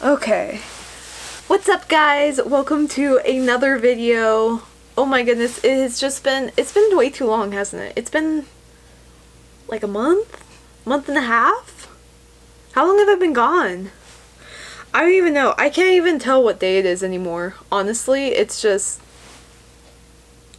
Okay. What's up, guys? Welcome to another video. Oh my goodness, it's been way too long, hasn't it? It's been like a month and a half? How long have I been gone? I don't even know. I can't even tell what day it is anymore. Honestly, it's just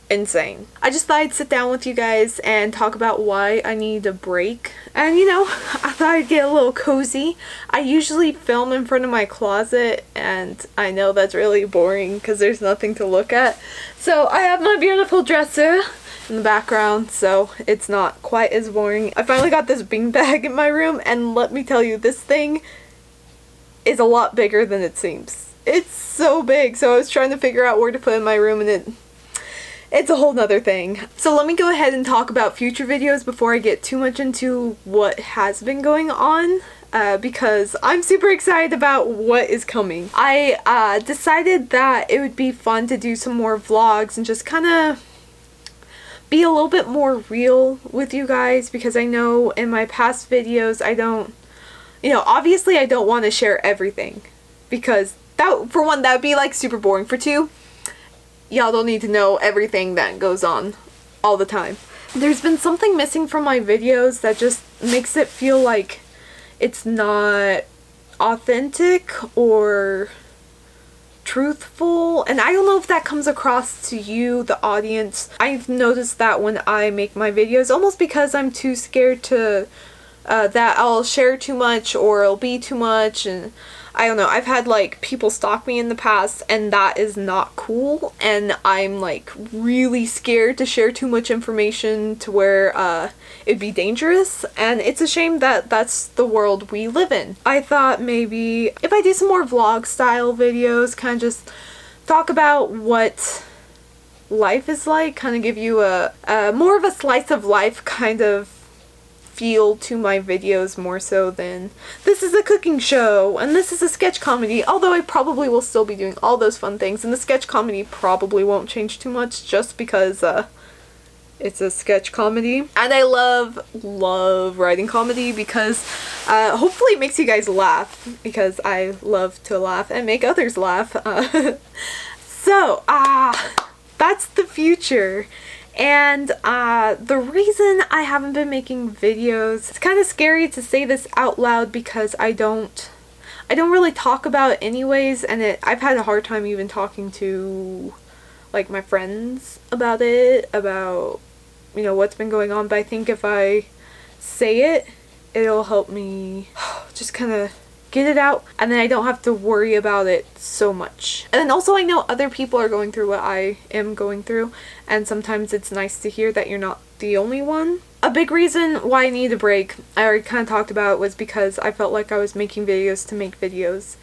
insane. I just thought I'd sit down with you guys and talk about why I need a break. And you know, I thought I'd get a little cozy. I usually film in front of my closet, and I know that's really boring because there's nothing to look at. So I have my beautiful dresser in the background, so it's not quite as boring. I finally got this beanbag in my room, and let me tell you, this thing is a lot bigger than it seems. It's so big, so I was trying to figure out where to put it in my room, and it's a whole nother thing. So let me go ahead and talk about future videos before I get too much into what has been going on, because I'm super excited about what is coming. I decided that it would be fun to do some more vlogs and just kind of be a little bit more real with you guys, because I know in my past videos I don't, obviously I don't want to share everything, because that, for one, that would be like super boring. For two, y'all don't need to know everything that goes on all the time. There's been something missing from my videos that just makes it feel like it's not authentic or truthful, and I don't know if that comes across to you, the audience. I've noticed that when I make my videos, almost because I'm too scared to that I'll share too much or it'll be too much, and I don't know, I've had like people stalk me in the past, and that is not cool, and I'm like really scared to share too much information to where it'd be dangerous, and it's a shame that that's the world we live in. I thought maybe if I do some more vlog style videos, kind of just talk about what life is like, kind of give you a more of a slice of life kind of feel to my videos, more so than this is a cooking show and this is a sketch comedy, although I probably will still be doing all those fun things, and the sketch comedy probably won't change too much just because it's a sketch comedy, and I love writing comedy because hopefully it makes you guys laugh, because I love to laugh and make others laugh. So that's the future. And the reason I haven't been making videos, it's kind of scary to say this out loud because I don't really talk about it anyways, and I've had a hard time even talking to like my friends about it, about what's been going on, but I think if I say it, it'll help me just kind of get it out, and then I don't have to worry about it so much. And then also I know other people are going through what I am going through, and sometimes it's nice to hear that you're not the only one. A big reason why I need a break, I already kind of talked about, was because I felt like I was making videos to make videos.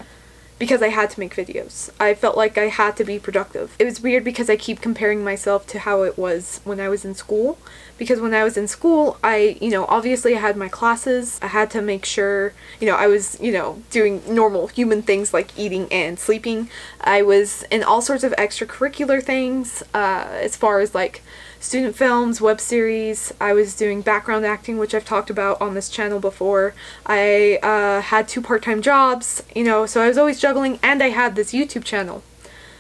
Because I had to make videos. I felt like I had to be productive. It was weird because I keep comparing myself to how it was when I was in school. Because when I was in school, obviously I had my classes. I had to make sure, I was, doing normal human things like eating and sleeping. I was in all sorts of extracurricular things, as far as like student films, web series. I was doing background acting, which I've talked about on this channel before. I had 2 part-time jobs, so I was always juggling, and I had this YouTube channel.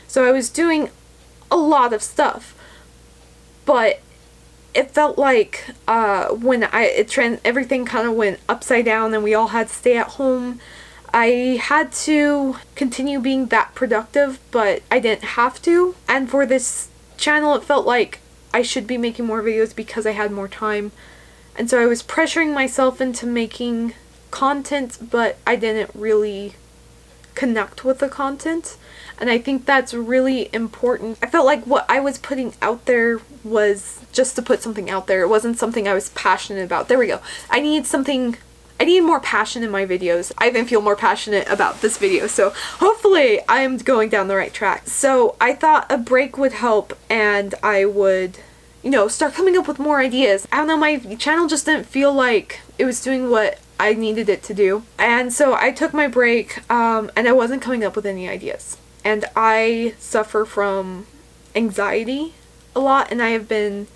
So I was doing a lot of stuff. But it felt like when everything kind of went upside down and we all had to stay at home, I had to continue being that productive, but I didn't have to. And for this channel, it felt like I should be making more videos because I had more time. And so I was pressuring myself into making content, but I didn't really connect with the content. And I think that's really important. I felt like what I was putting out there was just to put something out there. It wasn't something I was passionate about. There we go. I need more passion in my videos. I even feel more passionate about this video, so hopefully I'm going down the right track. So I thought a break would help, and I would, start coming up with more ideas. I don't know, my channel just didn't feel like it was doing what I needed it to do. And so I took my break, and I wasn't coming up with any ideas. And I suffer from anxiety a lot, and I have been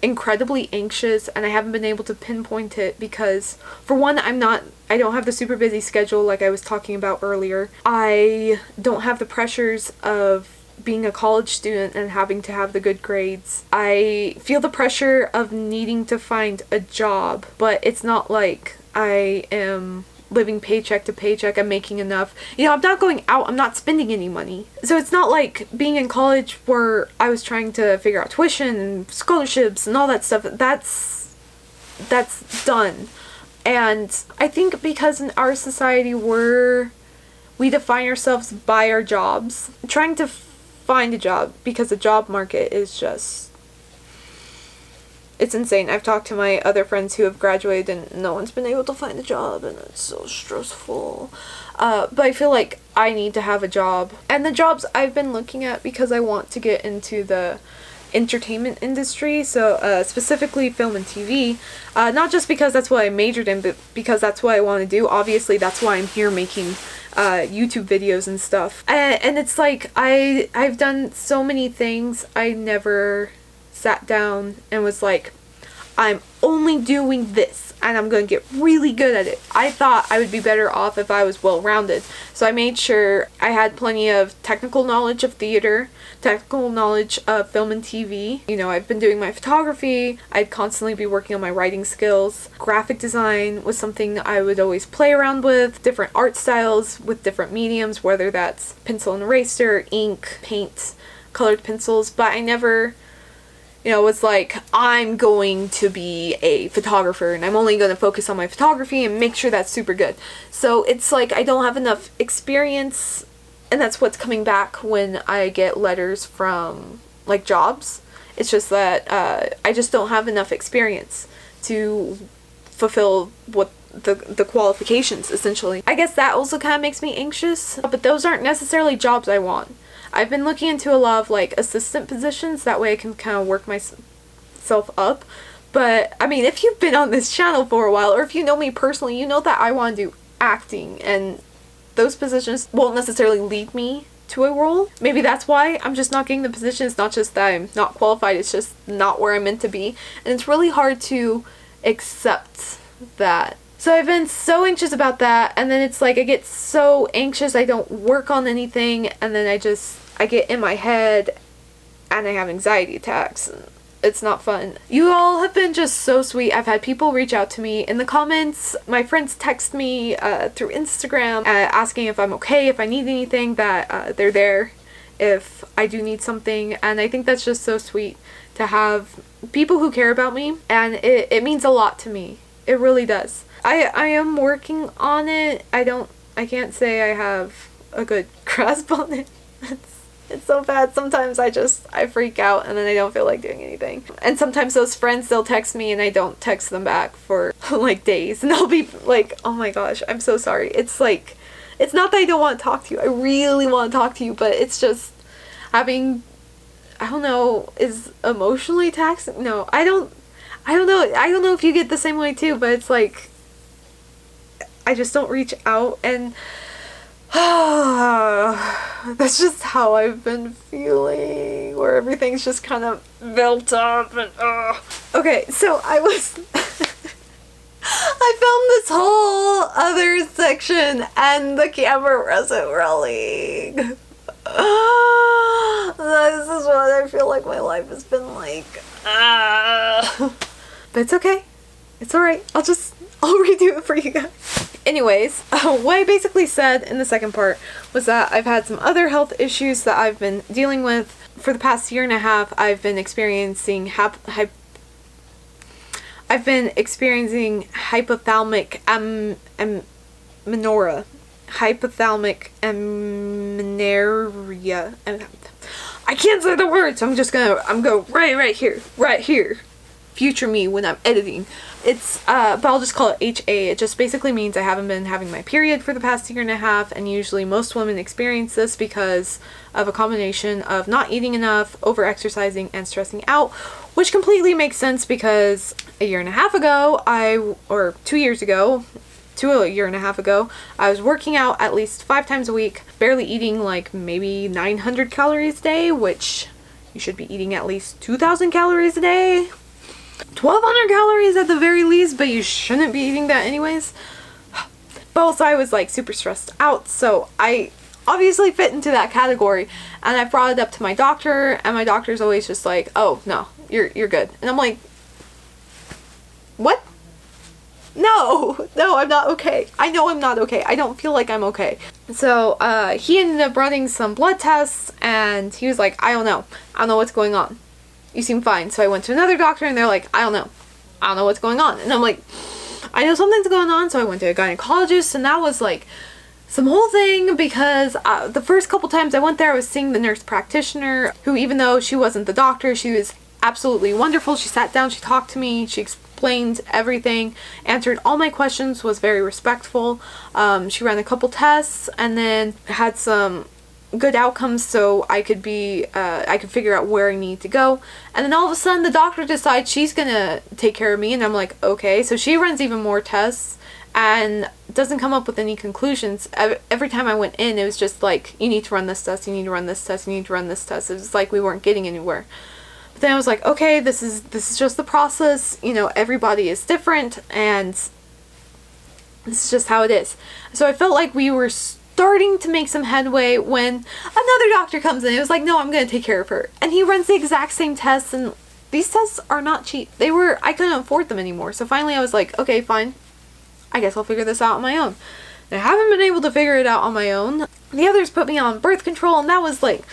incredibly anxious, and I haven't been able to pinpoint it because, for one, I don't have the super busy schedule like I was talking about earlier. I don't have the pressures of being a college student and having to have the good grades. I feel the pressure of needing to find a job, but it's not like I am living paycheck to paycheck. I'm making enough. You know, I'm not going out. I'm not spending any money. So it's not like being in college where I was trying to figure out tuition and scholarships and all that stuff. That's done. And I think because in our society we define ourselves by our jobs. Trying to find a job, because the job market is just, it's insane. I've talked to my other friends who have graduated and no one's been able to find a job, and it's so stressful. But I feel like I need to have a job. And the jobs I've been looking at, because I want to get into the entertainment industry, so specifically film and TV, not just because that's what I majored in, but because that's what I want to do. Obviously, that's why I'm here making YouTube videos and stuff. And it's like, I've done so many things. I never sat down and was like, I'm only doing this and I'm going to get really good at it. I thought I would be better off if I was well-rounded. So I made sure I had plenty of technical knowledge of theater, technical knowledge of film and TV. You know, I've been doing my photography. I'd constantly be working on my writing skills. Graphic design was something I would always play around with. Different art styles with different mediums, whether that's pencil and eraser, ink, paint, colored pencils. But I never, you know, was like, I'm going to be a photographer and I'm only going to focus on my photography and make sure that's super good. So it's like I don't have enough experience, and that's what's coming back when I get letters from like jobs. It's just that I just don't have enough experience to fulfill what the qualifications, essentially. I guess that also kind of makes me anxious, but those aren't necessarily jobs I want. I've been looking into a lot of like assistant positions, that way I can kind of work myself up. But I mean, if you've been on this channel for a while, or if you know me personally, you know that I want to do acting, and those positions won't necessarily lead me to a role. Maybe that's why I'm just not getting the position. It's not just that I'm not qualified, it's just not where I'm meant to be. And it's really hard to accept that. So I've been so anxious about that, and then it's like I get so anxious I don't work on anything, and then I get in my head and I have anxiety attacks. It's not fun. You all have been just so sweet. I've had people reach out to me in the comments. My friends text me through Instagram asking if I'm okay, if I need anything, that they're there if I do need something. And I think that's just so sweet to have people who care about me, and it means a lot to me. It really does. I am working on it. I can't say I have a good grasp on it. It's so bad. Sometimes I freak out and then I don't feel like doing anything. And sometimes those friends, they'll text me and I don't text them back for like days. And I'll be like, oh my gosh, I'm so sorry. It's like, it's not that I don't want to talk to you. I really want to talk to you, but it's just having, I don't know, is emotionally taxing? No, I don't know. I don't know if you get the same way too, but it's like, I just don't reach out, and that's just how I've been feeling, where everything's just kind of built up and Okay, so I filmed this whole other section and the camera wasn't rolling. This is what I feel like my life has been like. But it's okay. It's alright. I'll redo it for you guys. Anyways, what I basically said in the second part was that I've had some other health issues that I've been dealing with. For the past year and a half, I've been experiencing hypothalamic amenorrhea. Hypothalamic amenorrhea. I can't say the words, so I'm going right here. Future me when I'm editing. It's, but I'll just call it HA. It just basically means I haven't been having my period for the past year and a half, and usually most women experience this because of a combination of not eating enough, over-exercising, and stressing out, which completely makes sense because a year and a half ago, or 2 years ago, a year and a half ago, I was working out at least 5 times a week, barely eating like maybe 900 calories a day, which you should be eating at least 2,000 calories a day. 1,200 calories at the very least, but you shouldn't be eating that anyways. But also I was like super stressed out, so I obviously fit into that category, and I brought it up to my doctor, and my doctor's always just like, oh no, you're good. And I'm like, what? No, I'm not okay. I know I'm not okay. I don't feel like I'm okay. So he ended up running some blood tests, and he was like, I don't know what's going on. You seem fine. So I went to another doctor, and they're like, I don't know what's going on. And I'm like, I know something's going on. So I went to a gynecologist, and that was like some whole thing, because the first couple times I went there, I was seeing the nurse practitioner, who, even though she wasn't the doctor, she was absolutely wonderful. She sat down, she talked to me, she explained everything, answered all my questions, was very respectful. She ran a couple tests, and then had some good outcomes, so I could figure out where I need to go. And then all of a sudden the doctor decides she's gonna take care of me, and I'm like, okay. So she runs even more tests and doesn't come up with any conclusions. Every time I went in, it was just like, you need to run this test, you need to run this test, you need to run this test. It was like we weren't getting anywhere. But then I was like, okay, this is just the process. You know, everybody is different, and this is just how it is. So I felt like we were starting to make some headway when another doctor comes in. It was like, no, I'm going to take care of her. And he runs the exact same tests, and these tests are not cheap. I couldn't afford them anymore. So finally I was like, okay, fine. I guess I'll figure this out on my own. And I haven't been able to figure it out on my own. The others put me on birth control, and that was like,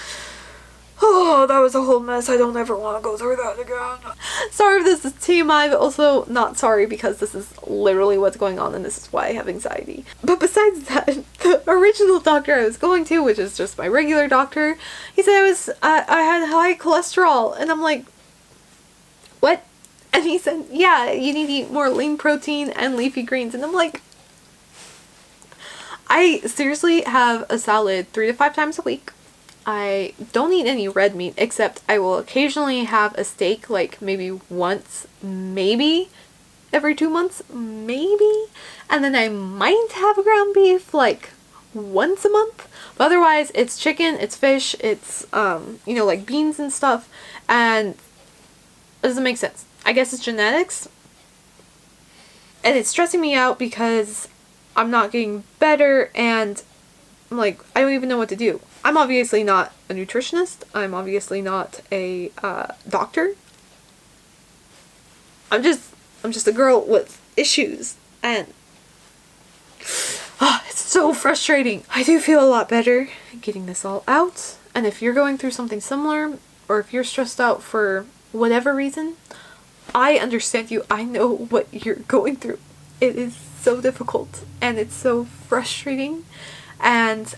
oh, that was a whole mess. I don't ever want to go through that again. Sorry if this is TMI, but also not sorry, because this is literally what's going on, and this is why I have anxiety. But besides that, the original doctor I was going to, which is just my regular doctor, he said I had high cholesterol, and I'm like, what? And he said, yeah, you need to eat more lean protein and leafy greens. And I'm like, I seriously have a salad 3 to 5 times a week. I don't eat any red meat, except I will occasionally have a steak, like maybe once, maybe every 2 months, maybe. And then I might have ground beef like once a month. But otherwise, it's chicken, it's fish, it's, you know, like beans and stuff. And it doesn't make sense. I guess it's genetics. And it's stressing me out because I'm not getting better, and I'm like, I don't even know what to do. I'm obviously not a nutritionist. I'm obviously not a doctor. I'm just a girl with issues, and it's so frustrating. I do feel a lot better getting this all out. And if you're going through something similar, or if you're stressed out for whatever reason, I understand you. I know what you're going through. It is so difficult, and it's so frustrating, and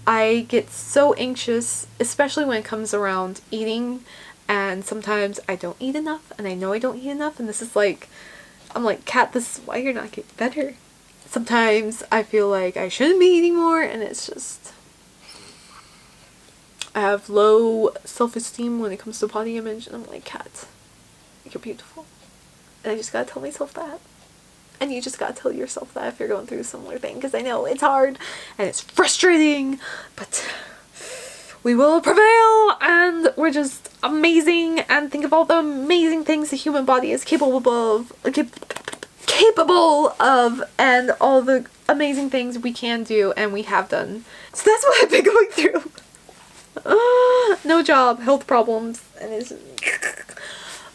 I get so anxious, especially when it comes around eating, and sometimes I don't eat enough, and I know I don't eat enough, and this is like, I'm like, Kat, this is why you're not getting better. Sometimes I feel like I shouldn't be eating more, and it's just, I have low self-esteem when it comes to body image, and I'm like, Kat, you're beautiful. And I just gotta tell myself that. And you just gotta tell yourself that if you're going through a similar thing, because I know it's hard and it's frustrating, but we will prevail, and we're just amazing, and think of all the amazing things the human body is capable of, and all the amazing things we can do and we have done. So that's what I've been going through. No job, health problems, and it's...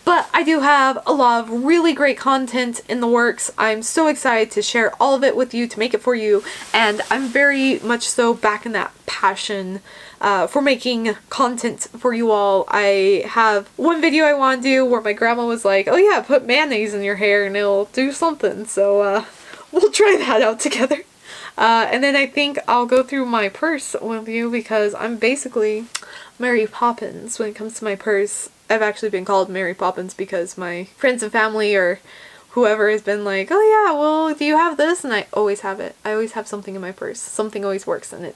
But I do have a lot of really great content in the works. I'm so excited to share all of it with you, to make it for you, and I'm very much so back in that passion for making content for you all. I have one video I want to do where my grandma was like, oh yeah, put mayonnaise in your hair and it'll do something, so we'll try that out together. And then I think I'll go through my purse with you, because I'm basically Mary Poppins when it comes to my purse. I've actually been called Mary Poppins because my friends and family or whoever has been like, oh yeah, well, do you have this? And I always have it. I always have something in my purse. Something always works, and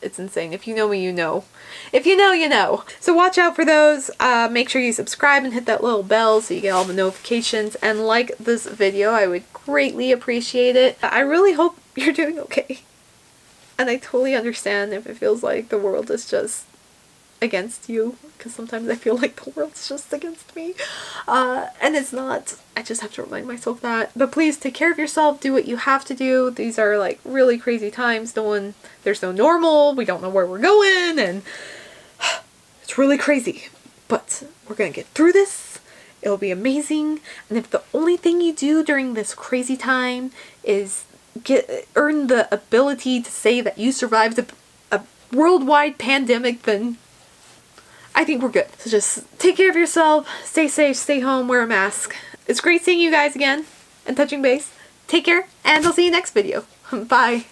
it's insane. If you know me, you know. If you know, you know. So watch out for those. Make sure you subscribe and hit that little bell so you get all the notifications, and like this video. I would greatly appreciate it. I really hope you're doing okay. And I totally understand if it feels like the world is just against you, because sometimes I feel like the world's just against me, and it's not. I just have to remind myself that. But please take care of yourself, do what you have to do. These are like really crazy times. There's no normal, we don't know where we're going, and it's really crazy, but we're gonna get through this. It'll be amazing. And if the only thing you do during this crazy time is earn the ability to say that you survived a worldwide pandemic, then I think we're good. So just take care of yourself, stay safe, stay home, wear a mask. It's great seeing you guys again and touching base. Take care, and I'll see you next video. Bye.